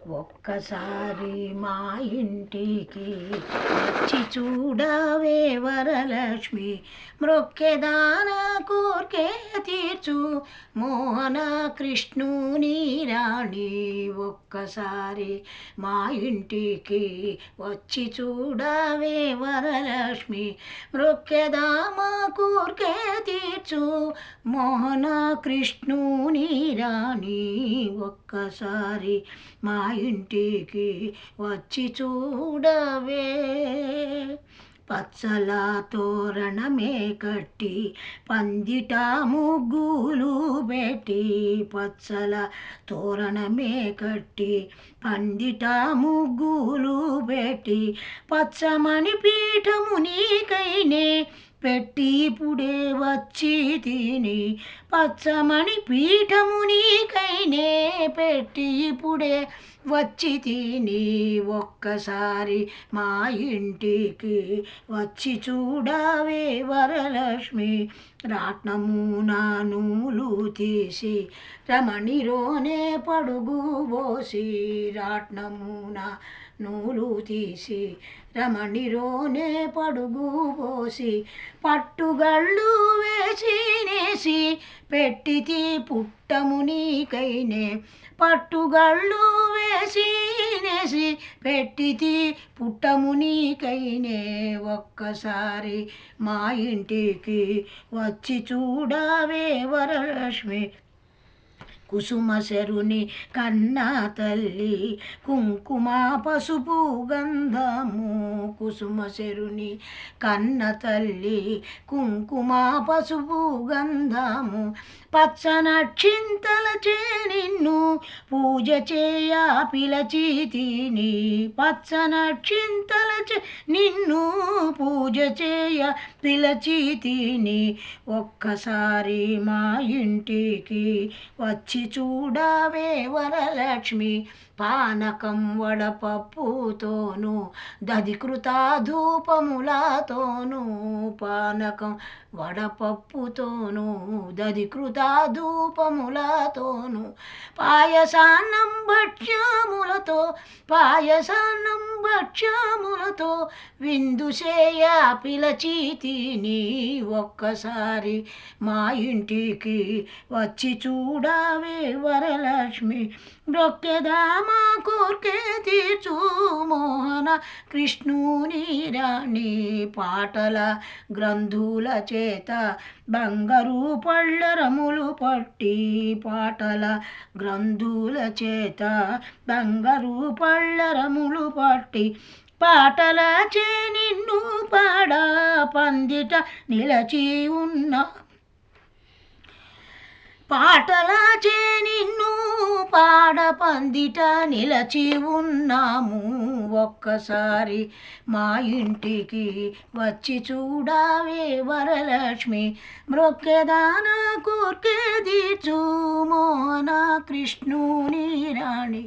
ఒక్కసారి మా ఇంటికి వచ్చి చూడవే వరలక్ష్మి, మ్రొక్కెదాన కోర్కె తీర్చు మోహన కృష్ణుని రాణి. ఒక్కసారి మా ఇంటికి వచ్చి చూడవే వరలక్ష్మి, మ్రొక్కెదామ కోర్కె తీర్చు మోహన కృష్ణుని రాణి. ఒక్కసారి మా ఇంటికి వచ్చి చూడవే. పచ్చల తోరణమే కట్టి పందిట ముగ్గులు పెట్టి, పచ్చల తోరణమే కట్టి పందిట ముగ్గులు పెట్టి, పచ్చమణి పీఠము నీకైనే పెట్టి ఇప్పుడే వచ్చి తిని, పచ్చమణి పీఠము నీకైనే పెట్టి ఇప్పుడే వచ్చి తిని. ఒక్కసారి మా ఇంటికి వచ్చి చూడవే వరలక్ష్మి, రాట్నమున నూలు తీసి రమణిలోనే పడుగు పోసి, రాట్నమున నూలు తీసి రమణిలోనే పడుగు పోసి, పట్టుగళ్ళు వేసి నేసి పెట్టితి పుట్టము నీకైనే, పట్టుగళ్ళు వేసి నేసి పెట్టితి పుట్టము నీకైనే. ఒక్కసారి మా ఇంటికి వచ్చి చూడవే వరలక్ష్మి, కుసుమ శరుని కన్న తల్లి కుంకుమ పసుపు గంధము, కుసుమ శరుని కన్న తల్లి కుంకుమ పసుపు గంధము, పచ్చనక్షింతలచే నిన్ను పూజ చేయ పిలచి తిని, పచ్చనక్షింతలచే నిన్ను పూజ చేయ పిలచి తిని. ఒక్కసారి మా ఇంటికి వచ్చి చూడవే వరలక్ష్మి, పానకం వడపప్పుతోను దధికృత ధూపములతోను, పానకం వడపప్పుతోను దధికృత ధూపములతోను, పాయసాన్నం భక్ష్యములతో పాయసాన్నం భక్ష్యములతో విందు చేయ పిలచి తిని. ఒక్కసారి మా ఇంటికి వచ్చి చూడవే వరలక్ష్మి, మ్రొక్కెదామ కోర్కె తీర్చు మోహన కృష్ణుని రాణి. పాటల గ్రంథుల చేత బంగారు పళ్ళరములు పట్టి, పాటల గ్రంథుల చేత బంగారు పళ్ళరములు పట్టి, పాటల చే నిన్ను పాడ పందిట నిలచి ఉన్న, పాటల చే నిన్ను పాడ పందిట నిలచి ఉన్నాము. ఒక్కసారి మా ఇంటికి వచ్చి చూడవే వరలక్ష్మి, మ్రొక్కెదాన కోర్కె తీర్చు మోహన కృష్ణుని రాణి.